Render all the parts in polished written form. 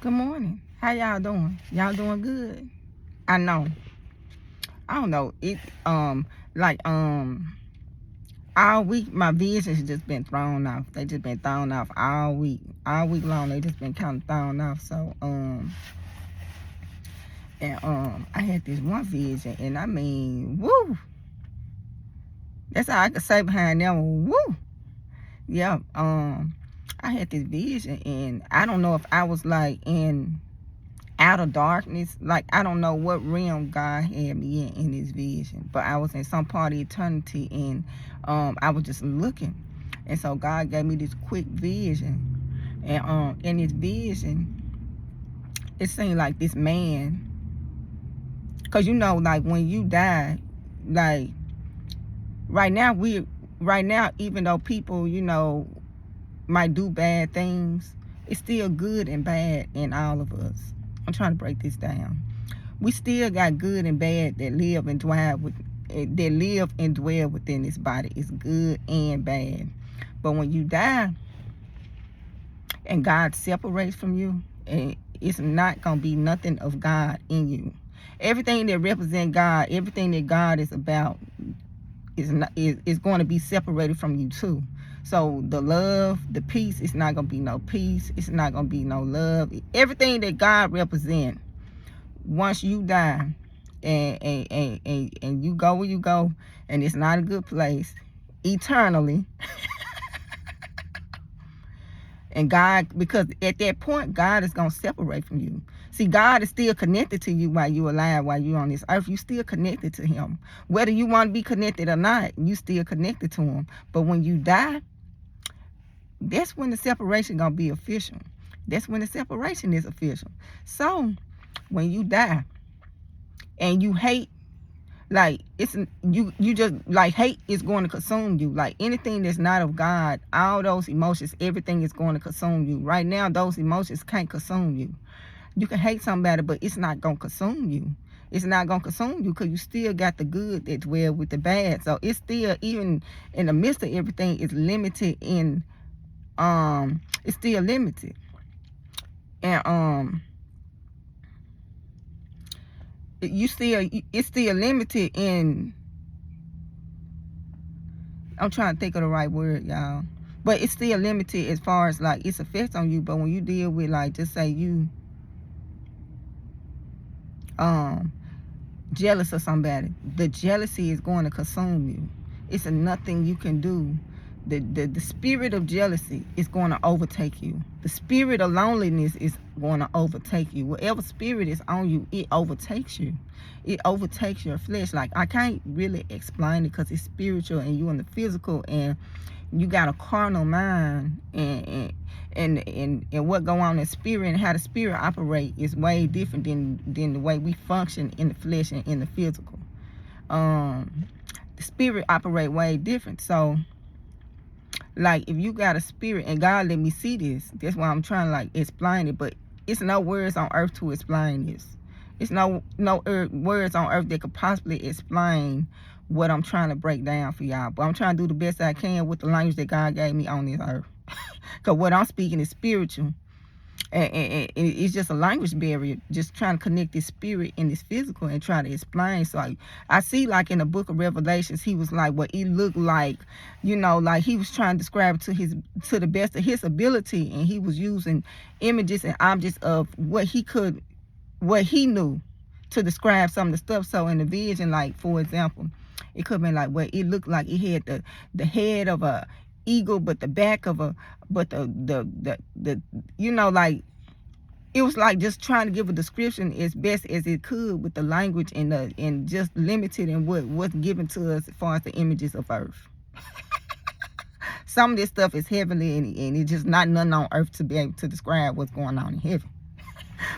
Good morning. How y'all doing? Y'all doing good? I know. I don't know. Like all week my visions just been thrown off. They just been thrown off all week. All week long they just been kind of thrown off. So I had this one vision, and I mean, woo. That's all I could say behind that one. Woo. Yeah. I had this vision, and I don't know if I was like in outer darkness. Like, I don't know what realm God had me in this vision, but I was in some part of eternity, and I was just looking, and so God gave me this quick vision, and in this vision it seemed like this man, because like when you die, like right now, even though people might do bad things, it's still good and bad in all of us. I'm trying to break this down. We still got good and bad that live and dwell within this body. It's good and bad. But when you die and God separates from you, it's not gonna be nothing of God in you. Everything that represents God, everything that God is about, is going to be separated from you too. So the love, the peace, it's not going to be no peace. It's not going to be no love. Everything that God represents, once you die and you go where you go, and it's not a good place, eternally. And God, because at that point, God is going to separate from you. See, God is still connected to you while you're alive, while you're on this earth. You still connected to him. Whether you want to be connected or not, you still connected to him. But when you die, that's when the separation going to be official. That's when the separation is official. So when you die and you hate, like you just like hate is going to consume you. Like anything that's not of God, all those emotions, everything is going to consume you. Right now, those emotions can't consume you. You can hate somebody, but it's not going to consume you. It's not going to consume you because you still got the good that dwell with the bad. So it's still, even in the midst of everything, it's limited in, it's still limited. And it's still limited in, I'm trying to think of the right word, y'all, but it's still limited as far as like its effects on you. But when you deal with, like, just say you jealous of somebody, the jealousy is going to consume you. It's nothing you can do. The spirit of jealousy is going to overtake you. The spirit of loneliness is going to overtake you. Whatever spirit is on you, it overtakes you. It overtakes your flesh. Like, I can't really explain it because it's spiritual and you in the physical, and you got a carnal mind, and what go on in spirit and how the spirit operate is way different than the way we function in the flesh and in the physical. The spirit operate way different. So, like, if you got a spirit, and God let me see this, that's why I'm trying to like explain it, but it's no words on earth to explain this. It's no words on earth that could possibly explain what I'm trying to break down for y'all. But I'm trying to do the best I can with the language that God gave me on this earth. Because what I'm speaking is spiritual. And it's just a language barrier, just trying to connect this spirit and this physical and try to explain. So I see, like in the book of Revelations, he was like, what it looked like, like he was trying to describe it to the best of his ability, and he was using images and objects of what he knew to describe some of the stuff. So in the vision, like, for example, it could have been like, what it looked like, it had the head of a eagle, but the back of like, it was like just trying to give a description as best as it could with the language and just limited in what's given to us as far as the images of earth. Some of this stuff is heavenly, and it's just not nothing on earth to be able to describe what's going on in heaven.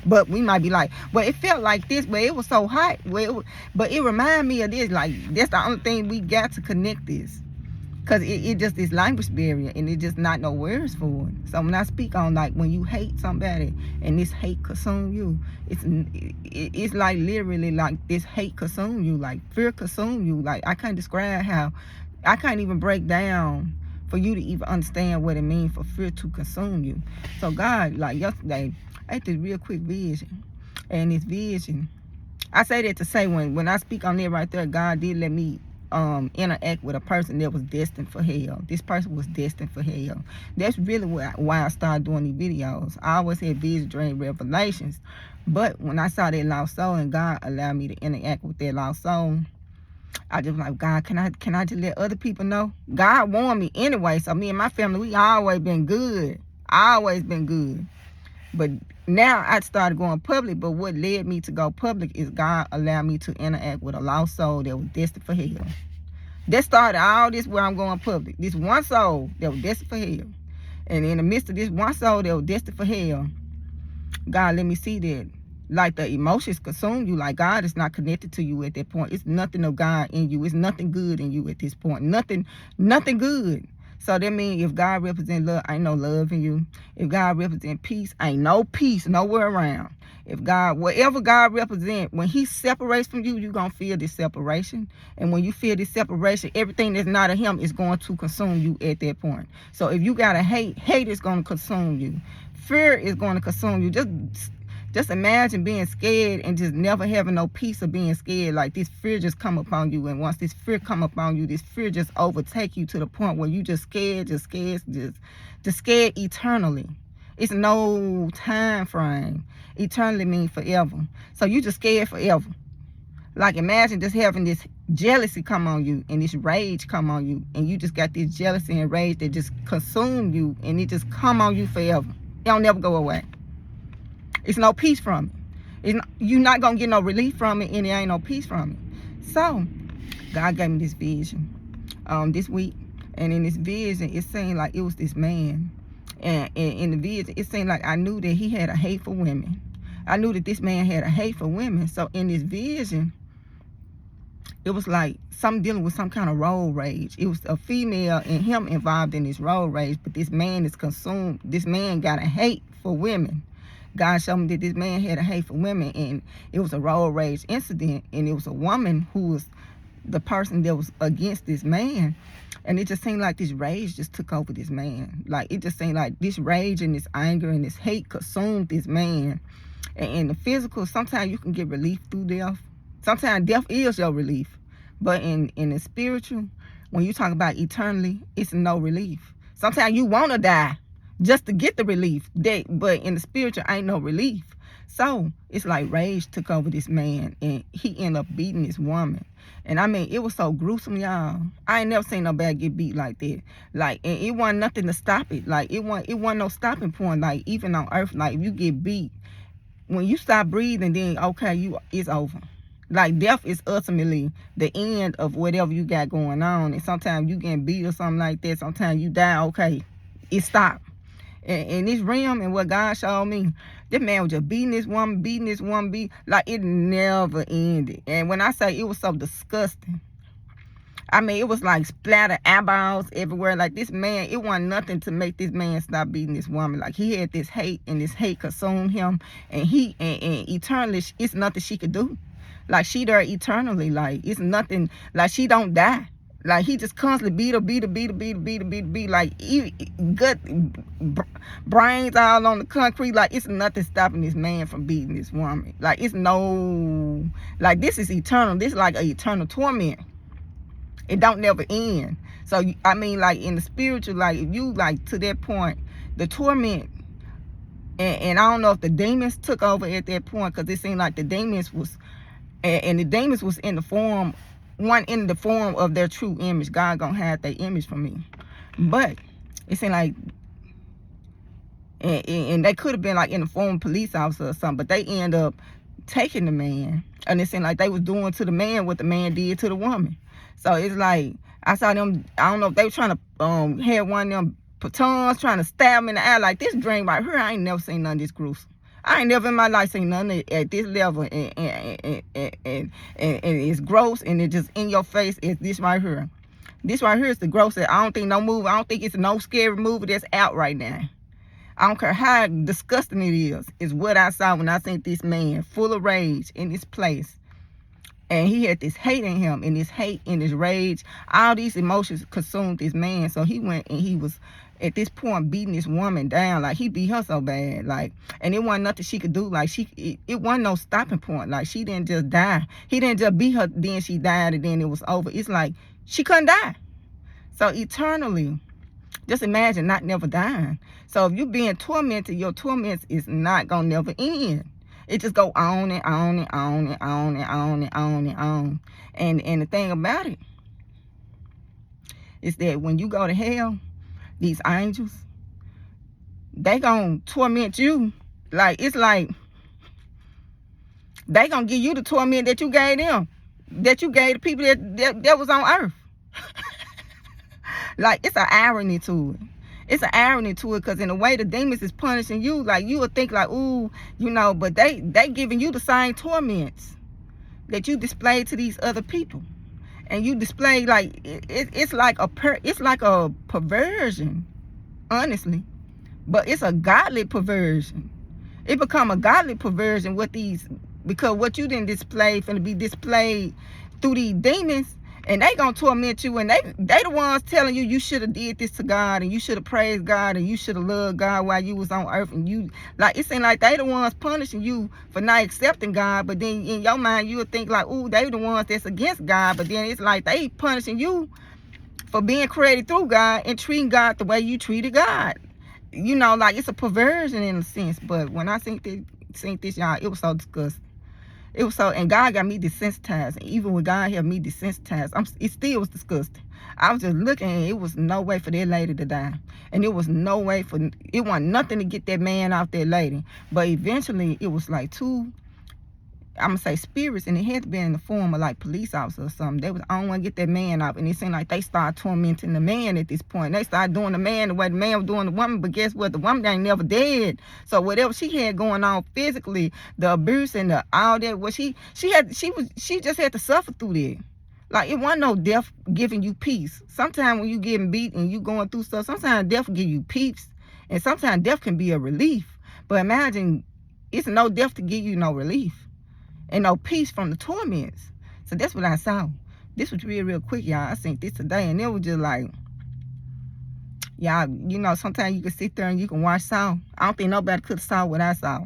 But we might be like, well, it felt like this, but it was so hot. But it reminded me of this. Like, that's the only thing we got to connect this. Because it just is language barrier, and it just not no words for it. So when I speak on, like, when you hate somebody and this hate consume you, it's like literally like this hate consume you, like fear consume you. Like, I can't describe how, I can't even break down for you to even understand what it means for fear to consume you. So God, like yesterday, I had this real quick vision. And this vision, I say that to say when I speak on it right there, God did let me interact with a person that was destined for hell. This person was destined for hell. That's really why I started doing these videos. I always had vision, dream, revelations. But when I saw that lost soul and God allowed me to interact with that lost soul, I just like, God, can I just let other people know? God warned me anyway, so me and my family, we always been good. Always been good. But now I started going public, but what led me to go public is God allowed me to interact with a lost soul that was destined for hell. That started all this where I'm going public. This one soul that was destined for hell. And in the midst of this one soul that was destined for hell, God let me see that like the emotions consume you. Like God is not connected to you at that point. It's nothing of God in you. It's nothing good in you at this point. Nothing good. So that means if God represents love, ain't no love in you. If God represents peace, ain't no peace nowhere around. If God, whatever God represents, when he separates from you, you're going to feel this separation. And when you feel this separation, everything that's not of him is going to consume you at that point. So if you got to hate is going to consume you. Fear is going to consume you. Just imagine being scared and just never having no peace of being scared. Like this fear just come upon you, and once this fear come upon you, this fear just overtake you to the point where you just scared eternally. It's no time frame. Eternally means forever. So you just scared forever. Like imagine just having this jealousy come on you and this rage come on you, and you just got this jealousy and rage that just consume you, and it just come on you forever. It don't never go away. It's no peace from it. You're not going to get no relief from it, and there ain't no peace from it. So, God gave me this vision this week. And in this vision, it seemed like it was this man. And in the vision, it seemed like I knew that he had a hate for women. I knew that this man had a hate for women. So, in this vision, it was like something dealing with some kind of road rage. It was a female and him involved in this road rage. But this man is consumed. This man got a hate for women. God showed me that this man had a hate for women, and it was a road rage incident, and it was a woman who was the person that was against this man. And it just seemed like this rage just took over this man. Like it just seemed like this rage and this anger and this hate consumed this man. And in the physical, sometimes you can get relief through death. Sometimes death is your relief. But in the spiritual, when you talk about eternally, it's no relief. Sometimes you want to die just to get the relief. But in the spiritual, ain't no relief. So it's like rage took over this man, and he ended up beating this woman. And I mean, it was so gruesome, y'all. I ain't never seen nobody get beat like that. Like, and it wasn't nothing to stop it. Like, it wasn't no stopping point. Like, even on earth, like, if you get beat, when you stop breathing, then okay, it's over. Like, death is ultimately the end of whatever you got going on. And sometimes you get beat or something like that. Sometimes you die, okay, it stopped. And this realm and what God showed me, this man was just beating this woman, like it never ended. And when I say it was so disgusting, I mean, it was like splattered eyeballs everywhere. Like this man, it wasn't nothing to make this man stop beating this woman. Like he had this hate, and this hate consumed him. And and eternally, it's nothing she could do. Like she there eternally. Like it's nothing, like she don't die. Like he just constantly beat her. Like gut, brains all on the concrete. Like it's nothing stopping this man from beating this woman. Like it's no, like this is eternal. This is like an eternal torment. It don't never end. So I mean, like in the spiritual, like if you like to that point, the torment, and I don't know if the demons took over at that point, because it seemed like the demons was, and the demons was in the form. One in the form of their true image. God gonna have their image from me. But it seemed like, and they could have been like in the form of police officer or something, but they end up taking the man. And it seemed like they was doing to the man what the man did to the woman. So it's like, I saw them, I don't know if they were trying to have one of them batons trying to stab him in the eye. Like this dream right here, I ain't never seen none of this gruesome. I ain't never in my life seen nothing at this level, and it's gross, and it just in your face. Is this right here? This right here is the grossest. I don't think no movie. I don't think it's no scary movie that's out right now. I don't care how disgusting it is. It's what I saw when I seen this man full of rage in this place, And he had this hate in him, and this hate and this rage, all these emotions consumed this man. So he went and he was at this point beating this woman down. Like, he beat her so bad, like, and it wasn't nothing she could do. Like, it wasn't no stopping point. Like, she didn't just die. He didn't just beat her, then she died, and then it was over. It's like she couldn't die. So eternally, just imagine not never dying. So if you're being tormented, your torment is not gonna never end. It just go on and on and on and on and on and on and on. And the thing about it is that when you go to hell, these angels, they gonna torment you. Like, it's like they gonna give you the torment that you gave them, that you gave the people that was on earth. Like, it's an irony to it. It's an irony to it, because in a way the demons is punishing you. Like, you would think like, ooh, you know, but they giving you the same torments that you display to these other people. And you display, like, it's like a perversion, honestly. But it's a godly perversion. It become a godly perversion with these, because what you didn't display finna be displayed through these demons. And they gonna torment you, and they the ones telling you you should have did this to God, and you should have praised God, and you should have loved God while you was on earth. And you, like, it seems like they the ones punishing you for not accepting God. But then in your mind you would think like, ooh, they the ones that's against God. But then it's like they punishing you for being created through God and treating God the way you treated God. You know, like, it's a perversion in a sense. But when I seen this, y'all, it was so disgusting. It was so, and God got me desensitized. And even when God had me desensitized, it still was disgusting. I was just looking, and it was no way for that lady to die. And it was no way for, it wasn't nothing to get that man off that lady. But eventually, it was like two, I'm going to say spirits, and it had to be in the form of like police officers or something. They was, I don't want to get that man off. And it seemed like they started tormenting the man at this point. They started doing the man the way the man was doing the woman. But guess what? The woman ain't never dead. So whatever she had going on physically, the abuse and the all that, what she just had to suffer through that. Like, it wasn't no death giving you peace. Sometimes when you getting beat and you going through stuff, sometimes death give you peace. And sometimes death can be a relief. But imagine, it's no death to give you no relief and no peace from the torments. So that's what I saw. This was real quick, y'all. I seen this today, and it was just like, y'all, you know, sometimes you can sit there and you can watch Saw. I don't think nobody could have saw what I saw.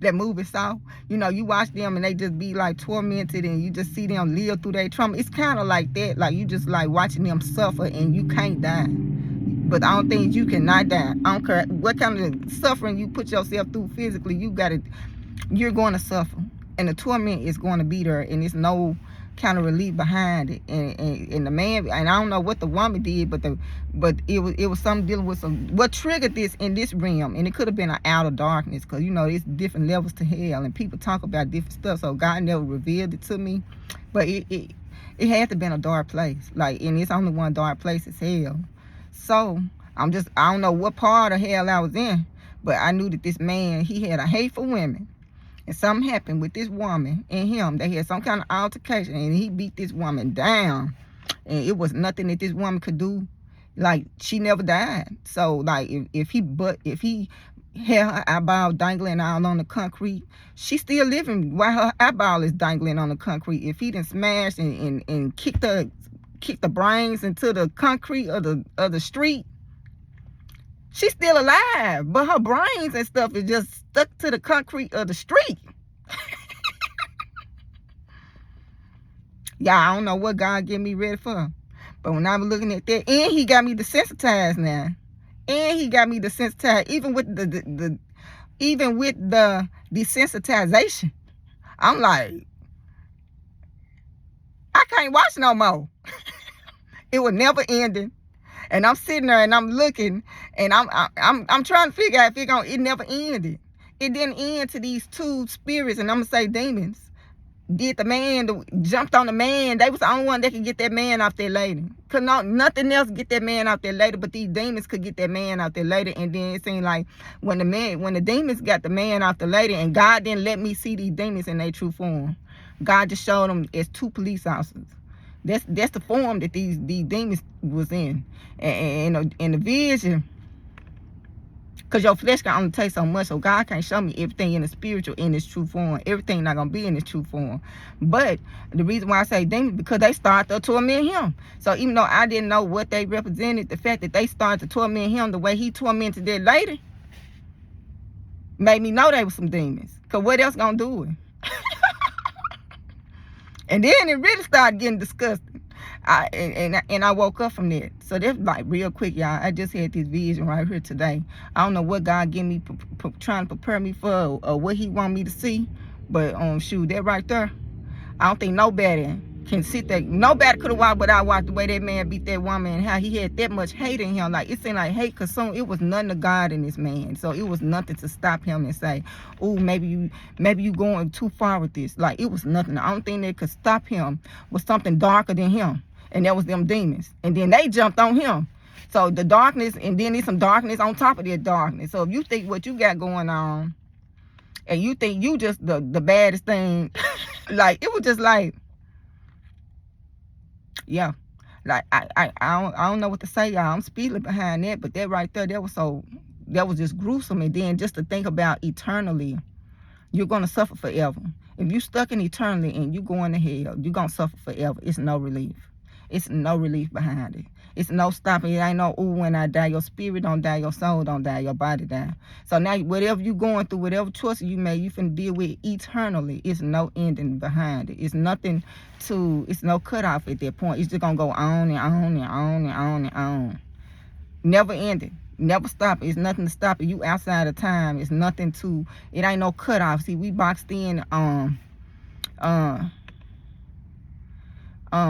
That movie Saw. You know, you watch them and they just be like tormented, and you just see them live through their trauma. It's kind of like that. Like, you just like watching them suffer, and you can't die. But I don't think you cannot die. I don't care what kind of suffering you put yourself through physically, you're going to suffer, and the torment is going to be there, and there's no kind of relief behind it. And the man, and I don't know what the woman did, but it was something dealing with what triggered this in this realm. And it could have been an outer darkness, because you know there's different levels to hell, and people talk about different stuff. So God never revealed it to me, but it had to been a dark place. Like, and it's only one dark place is hell. So I don't know what part of hell I was in, but I knew that this man, he had a hate for women. And something happened with this woman and him. They had some kind of altercation, and he beat this woman down. And it was nothing that this woman could do. Like, she never died. So, like, if he had her eyeball dangling out on the concrete, she's still living while her eyeball is dangling on the concrete. If he done smashed and kicked the brains into the concrete of the street, she's still alive, but her brains and stuff is just stuck to the concrete of the street. Yeah, I don't know what God get me ready for. But when I was looking at that, and he got me desensitized now. And he got me desensitized, even with the desensitization. I'm like, I can't watch no more. It was never ending. And I'm sitting there and I'm looking, and I'm trying to figure out if it never ended. It didn't end to these two spirits, and I'm gonna say demons. Did the man, jumped on the man. They was the only one that could get that man off that lady. Could nothing else get that man out there later, but these demons could get that man out there later. And then it seemed like when the demons got the man out the lady, and God didn't let me see these demons in their true form. God just showed them as two police officers. That's the form that these demons was in. And in the vision, Because your flesh can only take so much, so God can't show me everything in the spiritual in its true form. Everything not going to be in its true form. But the reason why I say demons, because they start to torment him. So even though I didn't know what they represented, the fact that they started to torment him the way he tormented that lady made me know they were some demons. Because what else going to do it? And then it really started getting disgusting. I woke up from that. So that's like real quick, y'all. I just had this vision right here today. I don't know what God give me, trying to prepare me for, or what he want me to see. But shoot, that right there, I don't think nobody can sit there. Nobody could have watched, but I watched the way that man beat that woman and how he had that much hate in him. Like, it seemed like hate consumed. It was nothing to God in this man. So it was nothing to stop him and say, oh, maybe you going too far with this. Like, it was nothing. The only thing that could stop him was something darker than him. And that was them demons. And then they jumped on him. So the darkness, and then there's some darkness on top of that darkness. So if you think what you got going on, and you think you just the baddest thing, like, it was just like, yeah, like I don't know what to say, y'all. I'm speeding behind that, but that right there, that was just gruesome. And then just to think about eternally, you're gonna suffer forever. If you stuck in eternally and you going to hell, you're gonna suffer forever. It's no relief. It's no relief behind it. It's no stopping. It ain't no, ooh, when I die, your spirit don't die, your soul don't die, your body die. So now, whatever you going through, whatever choices you made, you finna deal with eternally. It's no ending behind it. It's nothing it's no cutoff at that point. It's just gonna go on and on and on and on and on. Never ending. Never stop. It's nothing to stop it. You outside of time. It's nothing it ain't no cutoff. See, we boxed in,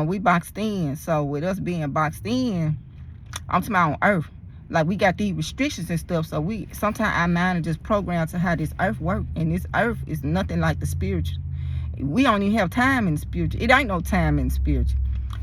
we boxed in. So with us being boxed in, I'm talking about on earth. Like, we got these restrictions and stuff. So sometimes our mind is just programmed to how this earth works. And this earth is nothing like the spiritual. We don't even have time in the spiritual. It ain't no time in the spiritual.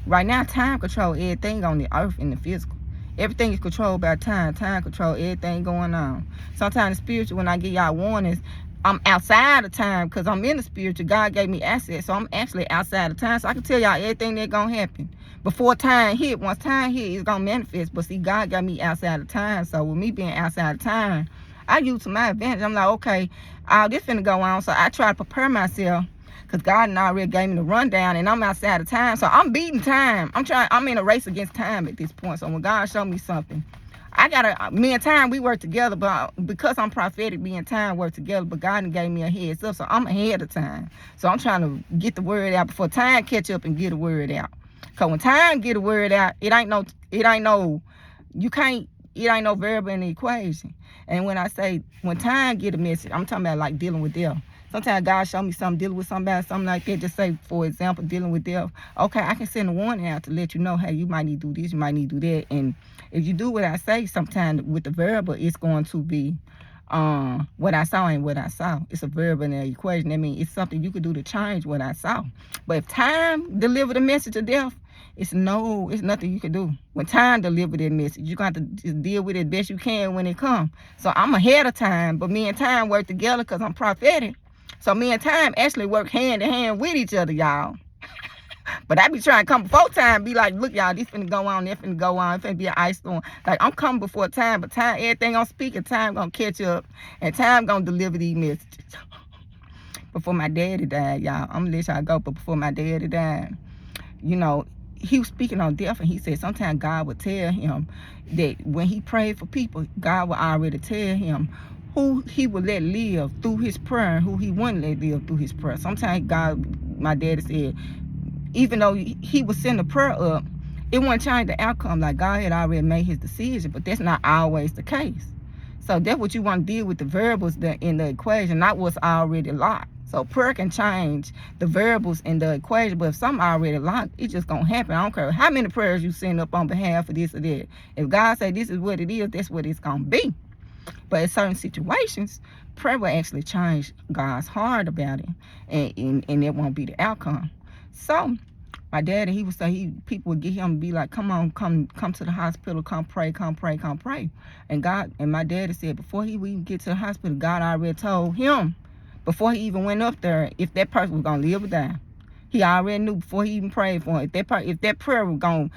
Right now, time control everything on the earth and the physical. Everything is controlled by time. Time control everything going on. Sometimes the spiritual, when I give y'all warnings, I'm outside of time because I'm in the spiritual. God gave me access, so I'm actually outside of time. So I can tell y'all everything that's going to happen. Before time hit, once time hit, it's going to manifest. But see, God got me outside of time. So with me being outside of time, I use to my advantage. I'm like, okay, all this finna go on. So I try to prepare myself because God already gave me the rundown and I'm outside of time. So I'm beating time. I'm in a race against time at this point. So when God showed me something, me and time, we work together, but because I'm prophetic, me and time work together, but God gave me a heads up, so I'm ahead of time. So I'm trying to get the word out before time catch up and get the word out. Because when time get the word out, it ain't no variable in the equation. And when I say, when time get a message, I'm talking about like dealing with death. Sometimes God show me something, dealing with somebody, something like that. Just say, for example, dealing with death. Okay, I can send a warning out to let you know, hey, you might need to do this, you might need to do that. And if you do what I say, sometimes with the variable, it's going to be what I saw ain't what I saw. It's a variable in the equation. That means it's something you could do to change what I saw. But if time deliver the message of death, it's nothing you can do. When time deliver that message, you got to just deal with it best you can when it comes. So I'm ahead of time, but me and time work together because I'm prophetic. So me and time actually work hand in hand with each other, y'all. But I be trying to come before time, be like, look, y'all, this finna go on, that finna go on, it finna be an ice storm. Like, I'm coming before time, but time, everything gonna speak, and time gonna catch up, and time gonna deliver these messages. Before my daddy died, y'all, I'm gonna let y'all go, but before my daddy died, you know, he was speaking on death, and he said sometimes God would tell him that when he prayed for people, God would already tell him who he would let live through his prayer and who he wouldn't let live through his prayer. Sometimes God, my daddy said, even though he would send the prayer up, it wouldn't change the outcome. Like, God had already made his decision, but that's not always the case. So that's what you want to deal with, the variables in the equation, not what's already locked. So prayer can change the variables in the equation, but if something already locked, it's just going to happen. I don't care how many prayers you send up on behalf of this or that. If God say this is what it is, that's what it's going to be. But in certain situations, prayer will actually change God's heart about it, and it won't be the outcome. So my daddy, he would say, people would get him and be like, come on, come to the hospital, come pray. And my daddy said before he would even get to the hospital, God already told him, before he even went up there, if that person was gonna live or die. He already knew before he even prayed for him, if that prayer was gonna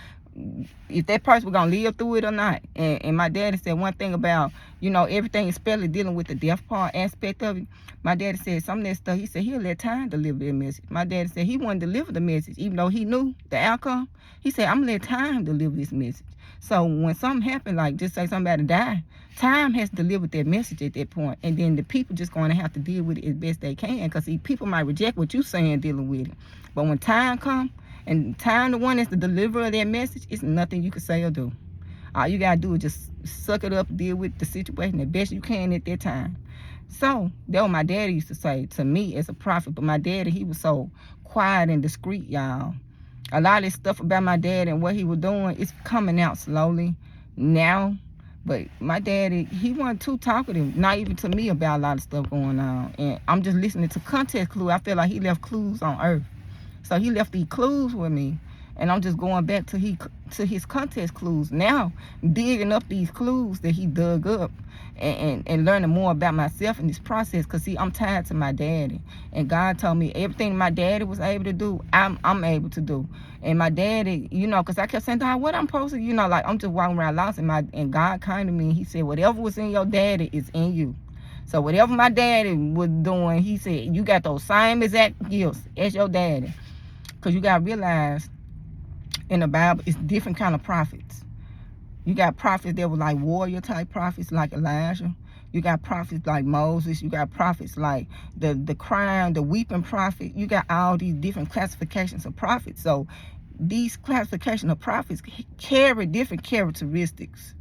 if that person was gonna live through it or not. And my daddy said one thing about, everything, especially dealing with the death part aspect of it. My daddy said some of that stuff, he said he'll let time deliver that message. My daddy said he wouldn't deliver the message, even though he knew the outcome. He said, I'm gonna let time deliver this message. So when something happened, like just say somebody died, time has delivered that message at that point. And then the people just gonna have to deal with it as best they can. Because people might reject what you're saying dealing with it. But when time comes, and time the one is the deliverer of that message, it's nothing you can say or do. All you gotta do is just suck it up, deal with the situation the best you can at that time. So that what my daddy used to say to me as a prophet. But my daddy, he was so quiet and discreet, y'all. A lot of this stuff about my dad and what he was doing is coming out slowly now. But my daddy, he wasn't too talkative, not even to me, about a lot of stuff going on. And I'm just listening to context clues. I feel like he left clues on earth. So he left these clues with me, and I'm just going back to his context clues now, digging up these clues that he dug up, and learning more about myself in this process. Because see, I'm tied to my daddy, and God told me everything my daddy was able to do, I'm able to do. And my daddy, because I kept saying, Dad, what I'm supposed to, like I'm just walking around lost, and God came to me and he said, whatever was in your daddy is in you. So whatever my daddy was doing, he said, you got those same exact gifts as your daddy. Because you got to realize, in the Bible, it's different kind of prophets. You got prophets that were like warrior type prophets like Elijah. You got prophets like Moses. You got prophets like the crying, the weeping prophet. You got all these different classifications of prophets. So these classifications of prophets carry different characteristics.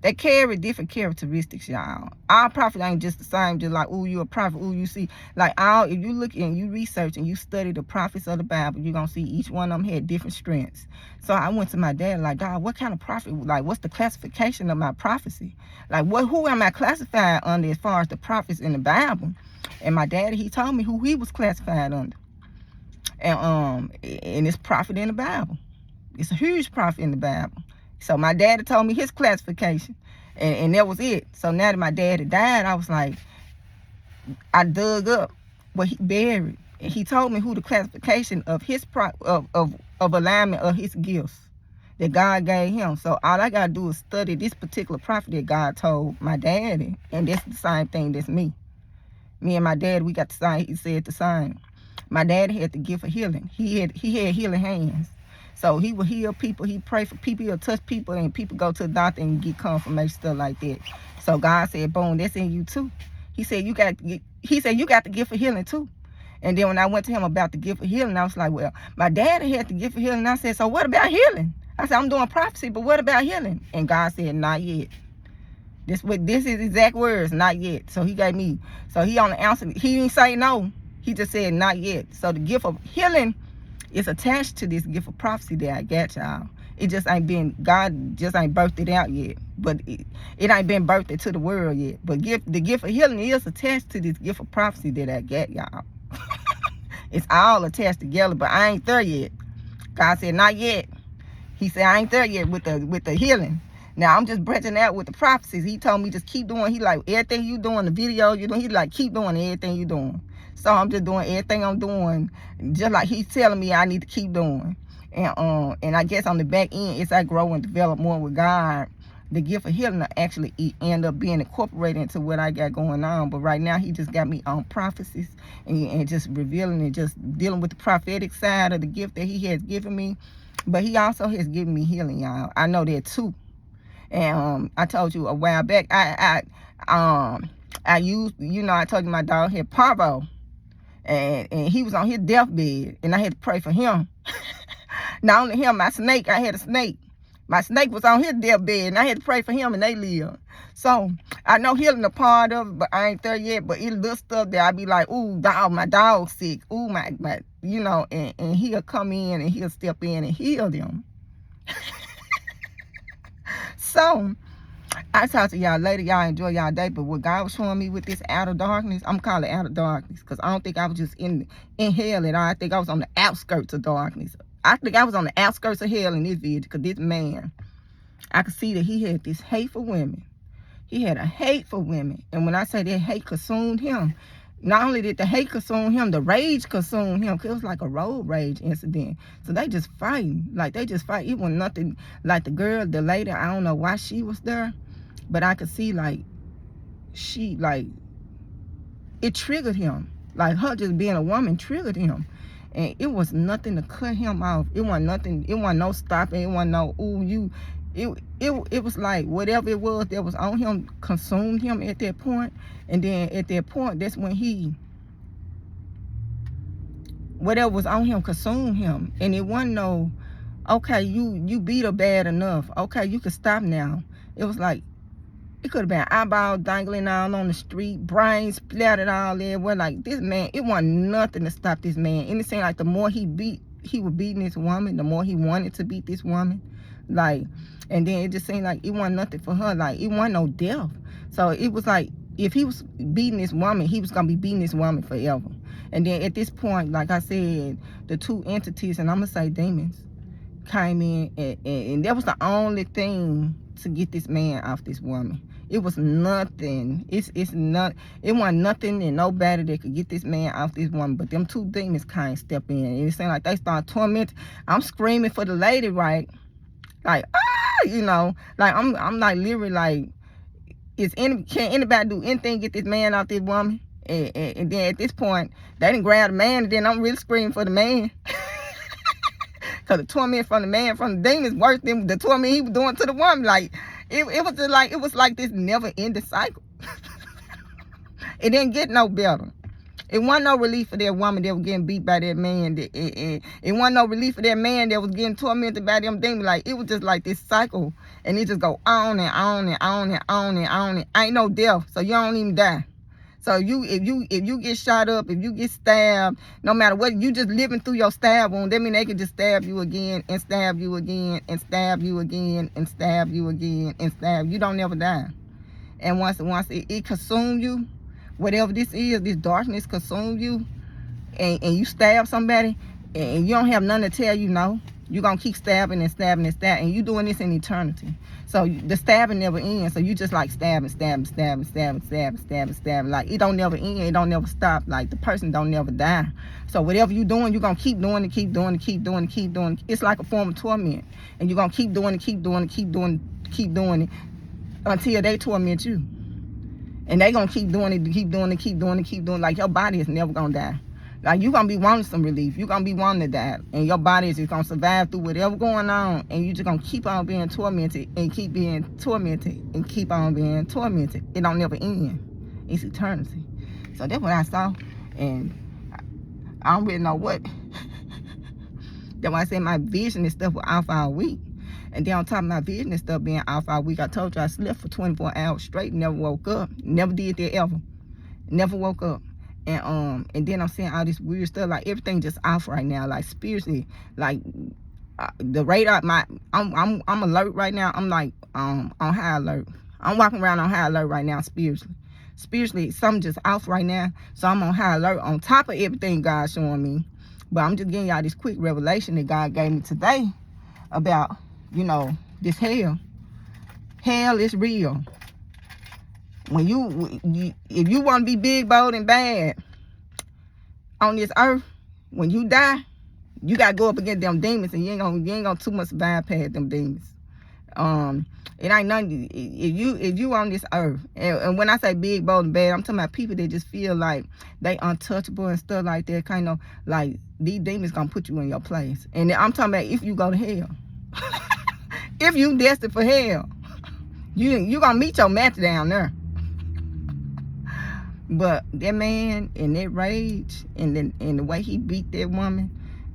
They carry different characteristics, y'all. Our prophet ain't just the same, just like, ooh, you a prophet, ooh, you see. Like, if you look and you research and you study the prophets of the Bible, you're going to see each one of them had different strengths. So I went to my dad, like, God, what kind of prophet, like, what's the classification of my prophecy? Like, who am I classified under as far as the prophets in the Bible? And my daddy, he told me who he was classified under. And it's prophet in the Bible. It's a huge prophet in the Bible. So my daddy told me his classification, and that was it. So now that my daddy died, I was like, I dug up what he buried, and he told me who the classification of his of alignment of his gifts that God gave him. So all I gotta do is study this particular prophet that God told my daddy, and that's the same thing that's me. Me and my dad, we got the same. He said the same. My dad had the gift of healing. He had healing hands. So he would heal people. He pray for people. He'll touch people, and people go to the doctor and get confirmation, stuff like that. So God said, boom, that's in you too. He said, you got the gift of healing too. And then when I went to him about the gift of healing, I was like, well, my daddy had the gift of healing. And I said, so what about healing? I said, I'm doing prophecy, but what about healing? And God said, not yet. This is exact words, not yet. So he gave me, so he only answered, he didn't say no. He just said, not yet. So the gift of healing is attached to this gift of prophecy that I got, y'all. It just ain't been, God just ain't birthed it out yet. But it ain't been birthed to the world yet. But the gift of healing is attached to this gift of prophecy that I got, y'all. It's all attached together, but I ain't there yet. God said, not yet. He said, I ain't there yet with the healing. Now, I'm just branching out with the prophecies. He told me just keep doing. He like, everything you doing, the video you doing, he like, keep doing everything you doing. So I'm just doing everything I'm doing, just like he's telling me I need to keep doing. And I guess on the back end, as I grow and develop more with God, the gift of healing will actually end up being incorporated into what I got going on. But right now, he just got me on prophecies and just revealing and just dealing with the prophetic side of the gift that he has given me. But he also has given me healing, y'all. I know that too. And I told you a while back, I used, I told you my dog had parvo. And he was on his deathbed, and I had to pray for him. Not only him, my snake, I had a snake. My snake was on his deathbed, and I had to pray for him, and they lived. So I know healing a part of it, but I ain't there yet. But it's little stuff that I be like, ooh, dog, my dog's sick. Ooh, my and he'll come in and he'll step in and heal them. So I talk to y'all later. Y'all enjoy y'all day. But what God was showing me with this outer darkness, I'm calling it outer darkness, because I don't think I was just in hell at all. I think I was on the outskirts of darkness. I think I was on the outskirts of hell in this video, because this man, I could see that he had this hate for women. He had a hate for women. And when I say that hate consumed him, Not only did the hate consume him, the rage consumed him. 'Cause it was like a road rage incident. So they just fighting. Like, they just fight. It was nothing. Like, the girl, the lady, I don't know why she was there. But I could see, like, she, like, it triggered him. Like, her just being a woman triggered him. And it was nothing to cut him off. It wasn't nothing. It wasn't no stopping. It wasn't no, ooh, you. It was like whatever it was that was on him consumed him at that point. And then at that point, that's when whatever was on him consumed him. And it wasn't no, okay, you beat her bad enough. Okay, you can stop now. It was like, it could have been eyeballs dangling all on the street, brains splattered all everywhere. Like, this man, it wasn't nothing to stop this man. And it seemed like the more he was beating this woman, the more he wanted to beat this woman. Like, and then it just seemed like it wasn't nothing for her. Like, it wasn't no death. So it was like, if he was beating this woman, he was going to be beating this woman forever. And then at this point, like I said, the two entities, and I'm going to say demons, came in, and that was the only thing to get this man off this woman. It was nothing. It wasn't nothing and nobody that could get this man off this woman. But them two demons kind of step in. And it seemed like they start tormenting. I'm screaming for the lady, right? Like, you know, like I'm like literally like, can anybody do anything to get this man off this woman? And then at this point, they didn't grab the man, and then I'm really screaming for the man. Because the torment from the man, from the demon, is worse than the torment he was doing to the woman. Like, it was like this never-ending cycle. It didn't get no better. It wasn't no relief for that woman that was getting beat by that man. It wasn't no relief for that man that was getting tormented by them demons. Like, it was just like this cycle. And it just go on and on and on and on and on. And ain't no death, so you don't even die. So if you get shot up, if you get stabbed, no matter what, you just living through your stab wound. That mean they can just stab you again and stab you again and stab you again and stab you again and stab. You don't never die. And once it consume you, whatever this is, this darkness consume you, and you stab somebody, and you don't have nothing to tell you no. You're going to keep stabbing and stabbing and stabbing, and you doing this in eternity. So the stabbing never ends. So you just like stabbing. Like, it don't never end. It don't never stop. Like, the person don't never die. So whatever you doing, you're going to keep doing it. It's like a form of torment. And you're going to keep doing it until they torment you. And they going to keep doing it. Like, your body is never going to die. Like, you're going to be wanting some relief. You're going to be wanting to die. And your body is just going to survive through whatever going on. And you're just going to keep on being tormented and keep being tormented and keep on being tormented. It don't never end. It's eternity. So that's what I saw. And I don't really know what. That's why I said my vision and stuff was off all week. And then on top of my vision and stuff being off all week, I told you I slept for 24 hours straight. Never woke up. Never did that ever. Never woke up. And then I'm saying all this weird stuff, like everything just off right now, like spiritually, like the radar. I'm alert right now. I'm like on high alert. I'm walking around on high alert right now spiritually. Something just off right now, so I'm on high alert on top of everything God's showing me. But I'm just giving y'all this quick revelation that God gave me today about, you know, this hell. Hell is real. When if you want to be big, bold, and bad on this earth, when you die, you gotta go up against them demons, and you ain't gonna too much survive past them demons. It ain't nothing. If you on this earth, and when I say big, bold, and bad, I'm talking about people that just feel like they untouchable and stuff like that. Kind of like these demons gonna put you in your place. And I'm talking about if you go to hell, if you destined for hell, you gonna meet your match down there. But that man and that rage and the way he beat that woman,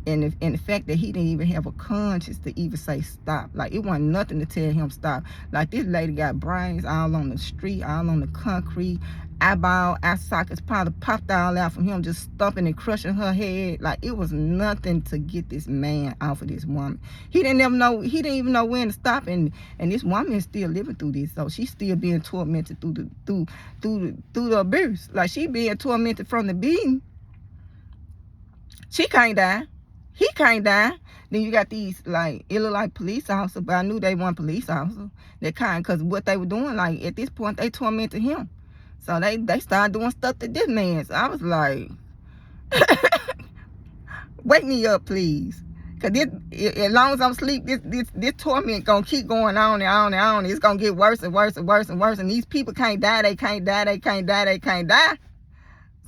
and the fact that he didn't even have a conscience to even say stop. Like, it wasn't nothing to tell him stop. Like, this lady got brains all on the street, all on the concrete, eye sockets probably popped all out from him just stumping and crushing her head. Like, it was nothing to get this man off of this woman. He didn't even know when to stop, and this woman is still living through this. So she's still being tormented through the abuse. Like, she being tormented from the beating. She can't die. He can't die. Then you got these, like, it look like police officers, but I knew they weren't police officers. That kind, because what they were doing, like, at this point, they tormented him. So they started doing stuff to this man. So I was like, wake me up, please. Cause as long as I'm asleep, this torment gonna keep going on and on and on. It's gonna get worse and worse and worse and worse. And these people can't die. They can't die. They can't die. They can't die.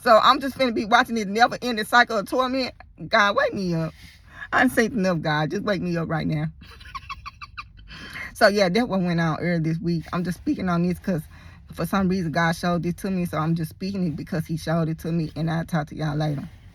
So I'm just finna be watching this never-ending cycle of torment. God, wake me up. I didn't say enough, God. Just wake me up right now. So yeah, that's what went on earlier this week. I'm just speaking on this because for some reason God showed this to me. So I'm just speaking it because he showed it to me. And I'll talk to y'all later.